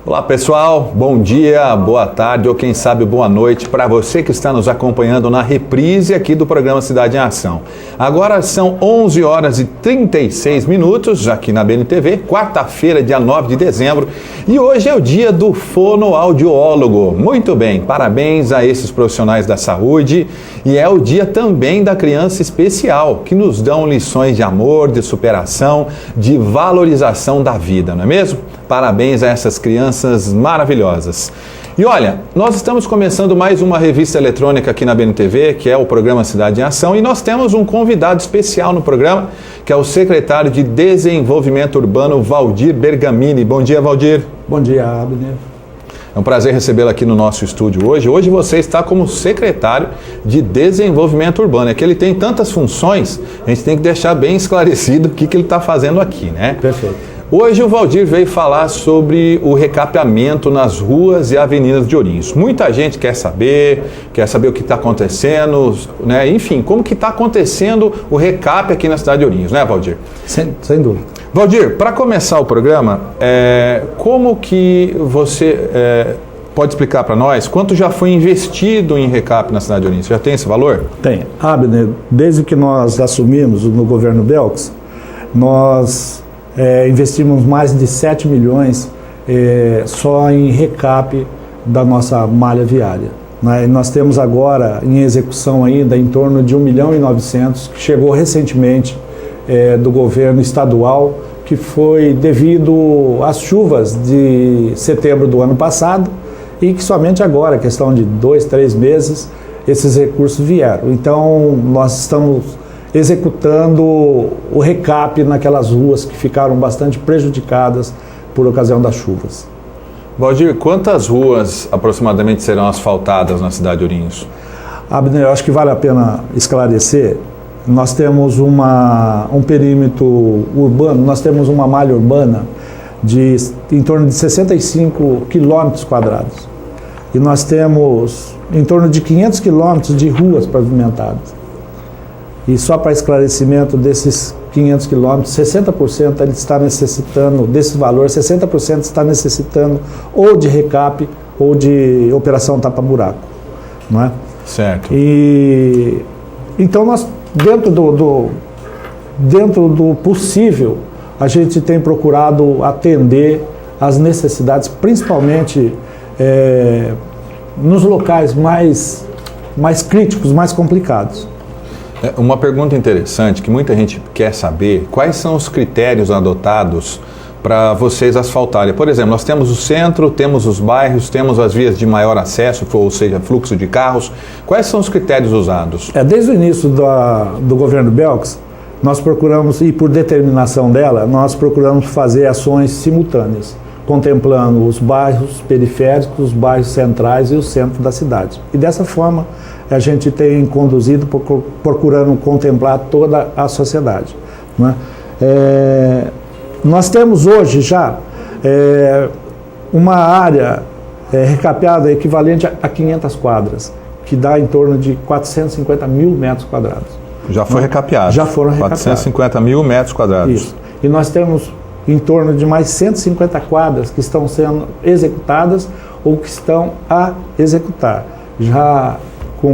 Olá pessoal, bom dia, boa tarde ou quem sabe boa noite para você que está nos acompanhando na reprise aqui do programa Cidade em Ação. Agora são 11 horas e 36 minutos aqui na BNTV, quarta-feira, dia 9 de dezembro, e hoje é o dia do fonoaudiólogo. Muito bem, parabéns a esses profissionais da saúde, e é o dia também da criança especial, que nos dão lições de amor, de superação, de valorização da vida, não é mesmo? Parabéns a essas crianças maravilhosas. E olha, nós estamos começando mais uma revista eletrônica aqui na BNTV, que é o programa Cidade em Ação, e nós temos um convidado especial no programa, que é o secretário de Desenvolvimento Urbano, Valdir Bergamini. Bom dia, Valdir. Bom dia, Abner. É um prazer recebê-lo aqui no nosso estúdio hoje. Hoje você está como secretário de Desenvolvimento Urbano. É que ele tem tantas funções, a gente tem que deixar bem esclarecido o que ele está fazendo aqui, né? Perfeito. Hoje o Valdir veio falar sobre o recapeamento nas ruas e avenidas de Ourinhos. Muita gente quer saber o que está acontecendo, né? Enfim, como que está acontecendo o recape aqui na cidade de Ourinhos, né, Valdir? Sem dúvida. Valdir, para começar o programa, como que você pode explicar para nós quanto já foi investido em recape na cidade de Ourinhos? Já tem esse valor? Tem. Abner, desde que nós assumimos no governo Belks, nós investimos mais de 7 milhões só em recape da nossa malha viária. Né? Nós temos agora em execução ainda em torno de 1,9 milhão, que chegou recentemente do governo estadual, que foi devido às chuvas de setembro do ano passado e que somente agora, questão de 2, 3 meses, esses recursos vieram. Então nós estamos executando o recape naquelas ruas que ficaram bastante prejudicadas por ocasião das chuvas. Valdir, quantas ruas aproximadamente serão asfaltadas na cidade de Ourinhos? Abner, eu acho que vale a pena esclarecer. Nós temos um perímetro urbano, nós temos uma malha urbana de em torno de 65 quilômetros quadrados. E nós temos em torno de 500 quilômetros de ruas pavimentadas. E só para esclarecimento desses 500 quilômetros, 60% ele está necessitando, desse valor, 60% está necessitando ou de recape ou de operação tapa-buraco. Não é? Certo. E então nós, dentro do possível, a gente tem procurado atender às necessidades, principalmente nos locais mais críticos, mais complicados. Uma pergunta interessante que muita gente quer saber: quais são os critérios adotados para vocês asfaltarem? Por exemplo, nós temos o centro, temos os bairros, temos as vias de maior acesso, ou seja, fluxo de carros. Quais são os critérios usados? Desde o início do governo Belks, nós procuramos, e por determinação dela, nós procuramos fazer ações simultâneas, contemplando os bairros periféricos, os bairros centrais e o centro da cidade. E dessa forma, a gente tem conduzido, procurando contemplar toda a sociedade. Né? Nós temos hoje já uma área recapeada equivalente a 500 quadras, que dá em torno de 450 mil metros quadrados. Já foi recapeado? Já foram recapeados. 450 mil metros quadrados. Isso. E nós temos em torno de mais 150 quadras que estão sendo executadas ou que estão a executar. Já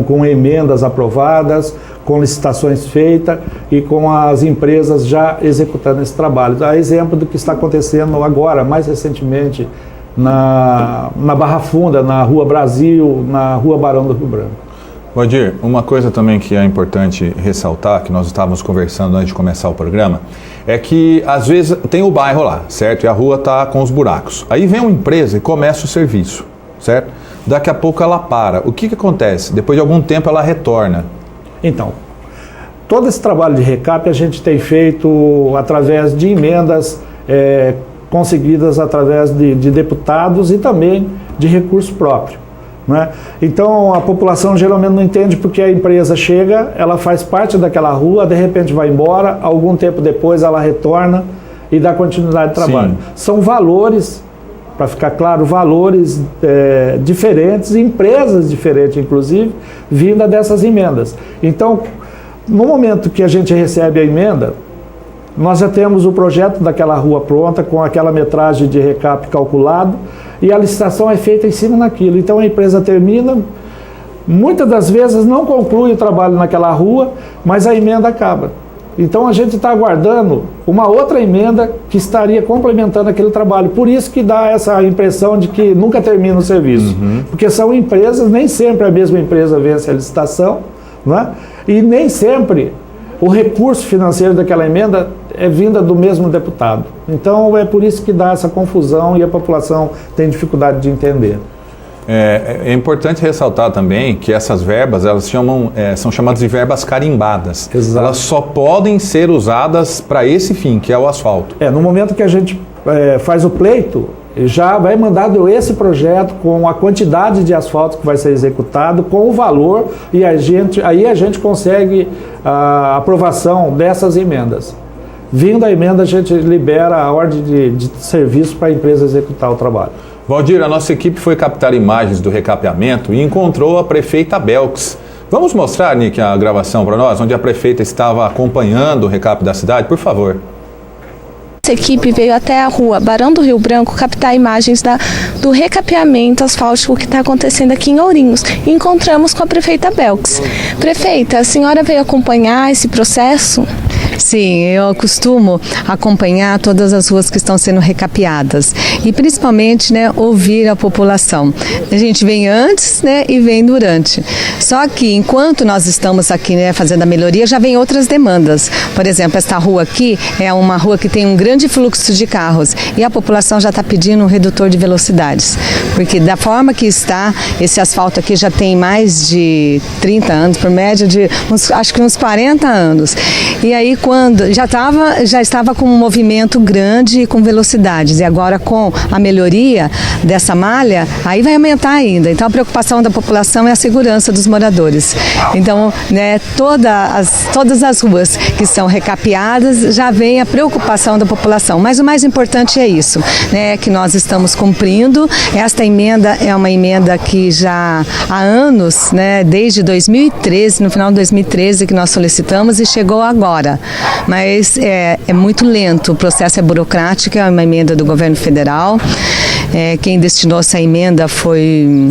com emendas aprovadas, com licitações feitas e com as empresas já executando esse trabalho. A exemplo do que está acontecendo agora, mais recentemente, na Barra Funda, na Rua Brasil, na Rua Barão do Rio Branco. Valdir, uma coisa também que é importante ressaltar, que nós estávamos conversando antes de começar o programa, é que às vezes tem o bairro lá, certo? E a rua está com os buracos. Aí vem uma empresa e começa o serviço, certo? Daqui a pouco ela para. O que acontece? Depois de algum tempo ela retorna. Então, todo esse trabalho de recape a gente tem feito através de emendas conseguidas através de deputados e também de recurso próprio. Né? Então a população geralmente não entende porque a empresa chega, ela faz parte daquela rua, de repente vai embora, algum tempo depois ela retorna e dá continuidade de trabalho. Sim. São valores, para ficar claro, valores diferentes, empresas diferentes inclusive, vinda dessas emendas. Então, no momento que a gente recebe a emenda, nós já temos o projeto daquela rua pronta, com aquela metragem de recap calculado, e a licitação é feita em cima daquilo. Então a empresa termina, muitas das vezes não conclui o trabalho naquela rua, mas a emenda acaba. Então a gente está aguardando uma outra emenda que estaria complementando aquele trabalho. Por isso que dá essa impressão de que nunca termina o serviço. Porque são empresas, nem sempre a mesma empresa vence a licitação, né? E nem sempre o recurso financeiro daquela emenda é vinda do mesmo deputado. Então é por isso que dá essa confusão e a população tem dificuldade de entender. É importante ressaltar também que essas verbas, elas são chamadas de verbas carimbadas. Exato. Elas só podem ser usadas para esse fim, que é o asfalto. No momento que a gente faz o pleito, já vai mandado esse projeto com a quantidade de asfalto que vai ser executado, com o valor, e aí a gente consegue a aprovação dessas emendas. Vindo a emenda, a gente libera a ordem de serviço para a empresa executar o trabalho. Valdir, a nossa equipe foi captar imagens do recapeamento e encontrou a prefeita Belks. Vamos mostrar, Nick, a gravação para nós, onde a prefeita estava acompanhando o recap da cidade, por favor. Nossa equipe veio até a rua Barão do Rio Branco captar imagens do recapeamento asfáltico que está acontecendo aqui em Ourinhos. E encontramos com a prefeita Belks. Prefeita, a senhora veio acompanhar esse processo? Sim, eu costumo acompanhar todas as ruas que estão sendo recapeadas e principalmente, ouvir a população. A gente vem antes, e vem durante. Só que enquanto nós estamos aqui, fazendo a melhoria, já vem outras demandas. Por exemplo, esta rua aqui é uma rua que tem um grande fluxo de carros e a população já está pedindo um redutor de velocidades, porque da forma que está, esse asfalto aqui já tem mais de 30 anos, por média de acho que uns 40 anos. E aí quando já estava com um movimento grande e com velocidades, e agora com a melhoria dessa malha, aí vai aumentar ainda. Então a preocupação da população é a segurança dos moradores. Então, todas as ruas que são recapeadas, já vem a preocupação da população. Mas o mais importante é isso, que nós estamos cumprindo. Esta emenda é uma emenda que já há anos, desde 2013, no final de 2013 que nós solicitamos, e chegou agora. Mas é muito lento, o processo é burocrático, é uma emenda do governo federal. Quem destinou essa emenda foi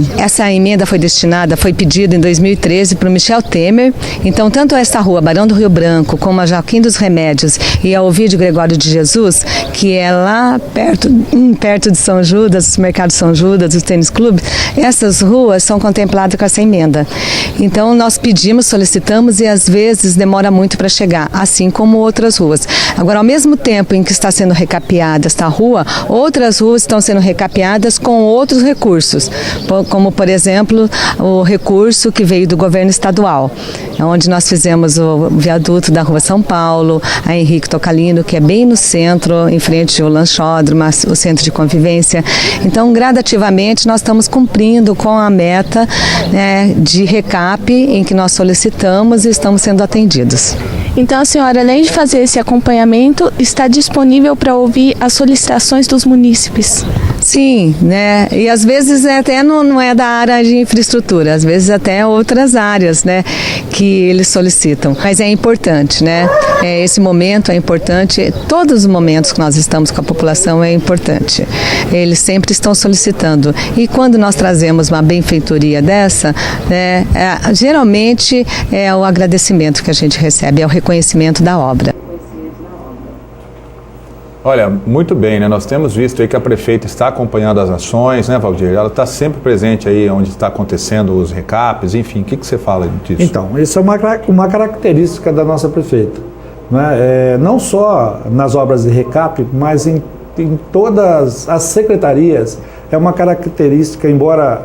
pedida em 2013 para o Michel Temer. Então, tanto esta rua, Barão do Rio Branco, como a Joaquim dos Remédios e a Ovídio Gregório de Jesus, que é lá perto de São Judas, o Mercado São Judas, o Tênis Clube, essas ruas são contempladas com essa emenda. Então, nós pedimos, solicitamos e às vezes demora muito para chegar, assim como outras ruas. Agora, ao mesmo tempo em que está sendo recapeada esta rua, outras ruas estão sendo recapeadas com outros recursos, como, por exemplo, o recurso que veio do governo estadual, onde nós fizemos o viaduto da Rua São Paulo, a Henrique Tocalino, que é bem no centro, em frente ao lanchódromo, o centro de convivência. Então, gradativamente, nós estamos cumprindo com a meta de recap em que nós solicitamos e estamos sendo atendidos. Então a senhora, além de fazer esse acompanhamento, está disponível para ouvir as solicitações dos munícipes? Sim, e às vezes até não é da área de infraestrutura, às vezes até outras áreas, que eles solicitam. Mas é importante, esse momento é importante, todos os momentos que nós estamos com a população é importante. Eles sempre estão solicitando. E quando nós trazemos uma benfeitoria dessa, geralmente é o agradecimento que a gente recebe, é o reconhecimento da obra. Olha, muito bem, Nós temos visto aí que a prefeita está acompanhando as ações, Valdir? Ela está sempre presente aí onde está acontecendo os recapes, enfim, o que você fala disso? Então, isso é uma característica da nossa prefeita, não só nas obras de recap, mas em todas as secretarias, é uma característica, embora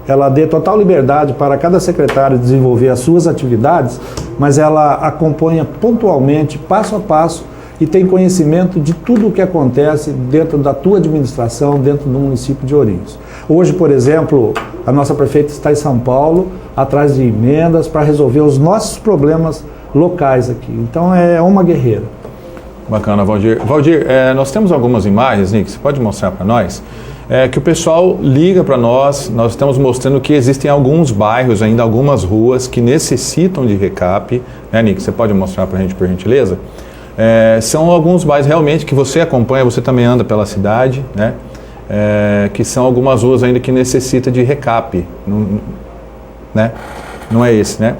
ela dê total liberdade para cada secretário desenvolver as suas atividades, mas ela acompanha pontualmente, passo a passo, e tem conhecimento de tudo o que acontece dentro da tua administração, dentro do município de Ourinhos. Hoje, por exemplo, a nossa prefeita está em São Paulo, atrás de emendas para resolver os nossos problemas locais aqui. Então é uma guerreira. Bacana, Valdir. Valdir, nós temos algumas imagens, Nick, você pode mostrar para nós? Que o pessoal liga para nós estamos mostrando que existem alguns bairros, ainda algumas ruas que necessitam de recap. Nick, você pode mostrar para a gente, por gentileza? São alguns bairros realmente que você acompanha, você também anda pela cidade, né? Que são algumas ruas ainda que necessitam de recap, né? Não é esse, né?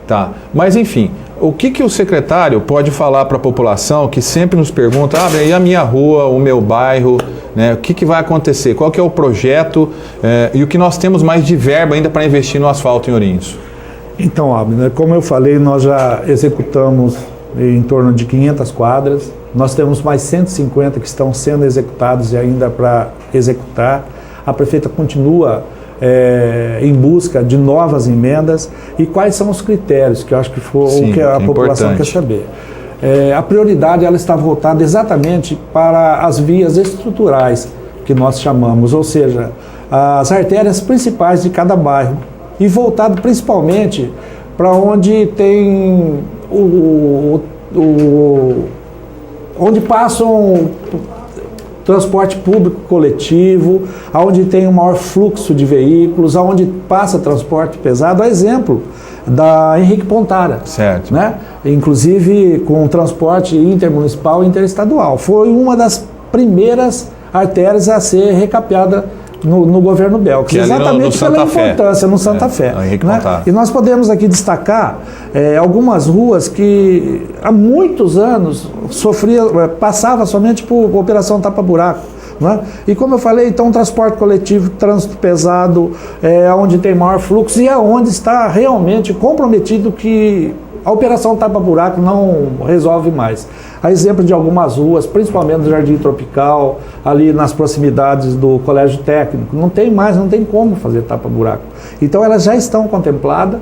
Tá. Mas enfim, o que o secretário pode falar para a população que sempre nos pergunta, e a minha rua, o meu bairro, né? O que vai acontecer? Qual que é o projeto e o que nós temos mais de verba ainda para investir no asfalto em Ourinhos? Então, Abner, como eu falei, nós já executamos em torno de 500 quadras. Nós temos mais 150 que estão sendo executados e ainda para executar. A prefeita continua em busca de novas emendas. E quais são os critérios, que eu acho que foi o que a população quer saber. A prioridade ela está voltada exatamente para as vias estruturais, que nós chamamos, ou seja, as artérias principais de cada bairro. E voltado principalmente para onde tem onde passam transporte público coletivo, aonde tem um maior fluxo de veículos, aonde passa transporte pesado, a exemplo da Henrique Pontara, certo, né? Inclusive com transporte intermunicipal e interestadual. Foi uma das primeiras artérias a ser recapeada no governo Belks, exatamente pela importância no Santa Fé. Né? E nós podemos aqui destacar algumas ruas que há muitos anos passava somente por operação tapa-buraco. Né? E como eu falei, então transporte coletivo, trânsito pesado, onde tem maior fluxo e aonde está realmente comprometido que a operação tapa-buraco não resolve mais. A exemplo de algumas ruas, principalmente do Jardim Tropical, ali nas proximidades do Colégio Técnico, não tem como fazer tapa-buraco. Então elas já estão contempladas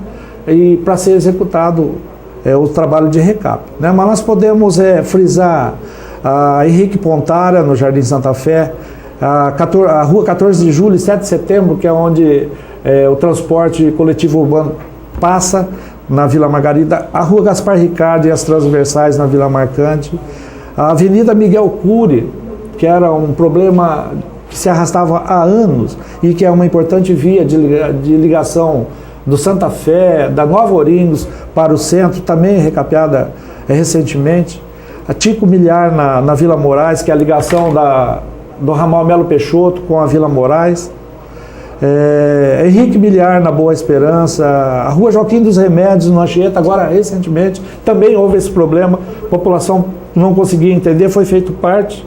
e para ser executado o trabalho de recap. Né? Mas nós podemos frisar a Henrique Pontara, no Jardim Santa Fé, a Rua 14 de Julho e 7 de Setembro, que é onde o transporte coletivo urbano passa, na Vila Margarida, a Rua Gaspar Ricardo e as transversais na Vila Marcante, a Avenida Miguel Cury, que era um problema que se arrastava há anos e que é uma importante via de ligação do Santa Fé, da Nova Ourinhos para o centro, também recapeada recentemente, a Tico Milhar na Vila Moraes, que é a ligação do ramal Melo Peixoto com a Vila Moraes, Henrique Milhar na Boa Esperança, a Rua Joaquim dos Remédios no Anchieta, agora recentemente também houve esse problema, a população não conseguia entender, foi feito parte,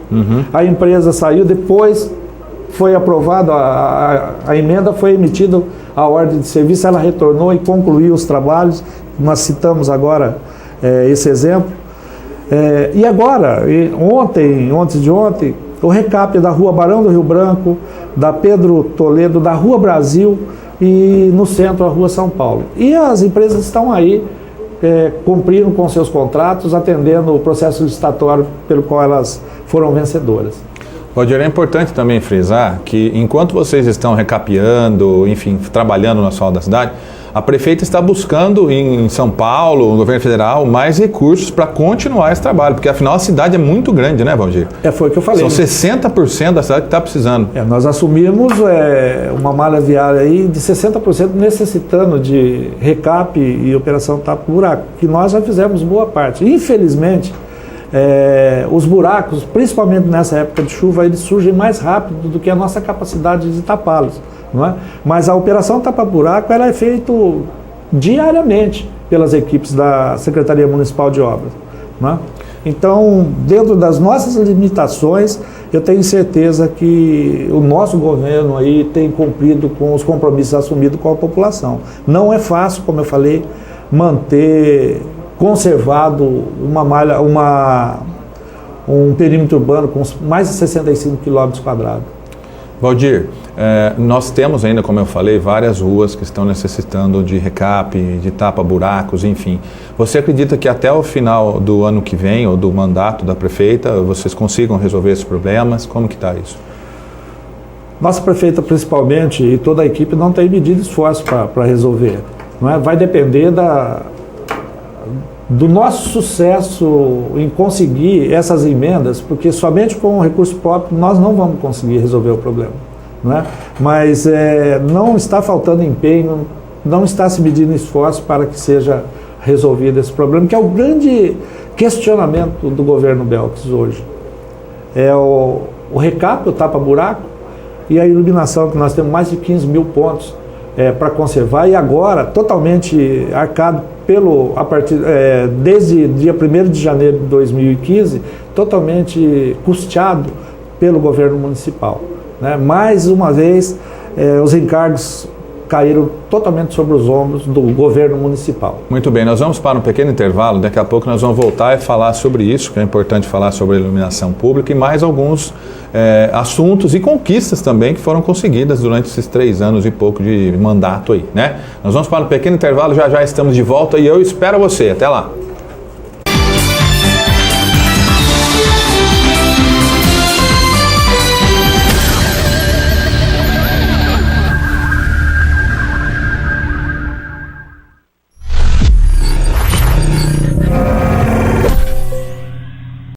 a empresa saiu, depois foi aprovado, a emenda foi emitida, a ordem de serviço, ela retornou e concluiu os trabalhos, nós citamos agora esse exemplo, e agora, antes de ontem, o recap da Rua Barão do Rio Branco, da Pedro Toledo, da Rua Brasil e no centro a Rua São Paulo. E as empresas estão aí cumprindo com seus contratos, atendendo o processo licitatório pelo qual elas foram vencedoras. Valdir, é importante também frisar que enquanto vocês estão recapeando, enfim, trabalhando no asfalto da cidade, a prefeita está buscando em São Paulo, no governo federal, mais recursos para continuar esse trabalho, porque afinal a cidade é muito grande, né, Valdir? Foi o que eu falei. São 60% da cidade que está precisando. Nós assumimos uma malha viária aí de 60% necessitando de recap e operação tapa-buraco, que nós já fizemos boa parte. Infelizmente, os buracos, principalmente nessa época de chuva, eles surgem mais rápido do que a nossa capacidade de tapá-los. Não é? Mas a operação tapa-buraco ela é feita diariamente pelas equipes da Secretaria Municipal de Obras. Não é? Então, dentro das nossas limitações, eu tenho certeza que o nosso governo aí tem cumprido com os compromissos assumidos com a população. Não é fácil, como eu falei, manter conservado um perímetro urbano com mais de 65 km². Valdir, nós temos ainda, como eu falei, várias ruas que estão necessitando de recap, de tapa-buracos, enfim. Você acredita que até o final do ano que vem, ou do mandato da prefeita, vocês consigam resolver esses problemas? Como que está isso? Nossa prefeita, principalmente, e toda a equipe não tem medido esforço para resolver. Não é? Vai depender do nosso sucesso em conseguir essas emendas, porque somente com o recurso próprio nós não vamos conseguir resolver o problema. Não é? Mas não está faltando empenho, não está se medindo esforço para que seja resolvido esse problema, que questionamento do governo Belks hoje. É o recap, o tapa-buraco e a iluminação, que nós temos mais de 15 mil pontos para conservar, e agora totalmente arcado desde dia 1º de janeiro de 2015, totalmente custeado pelo governo municipal, né? Mais uma vez, os encargos caíram totalmente sobre os ombros do governo municipal. Muito bem, nós vamos para um pequeno intervalo, daqui a pouco nós vamos voltar e falar sobre isso, que é importante falar sobre a iluminação pública e mais alguns assuntos e conquistas também que foram conseguidas durante esses 3 anos e pouco de mandato aí, né? Nós vamos para um pequeno intervalo, já já estamos de volta e eu espero você, até lá.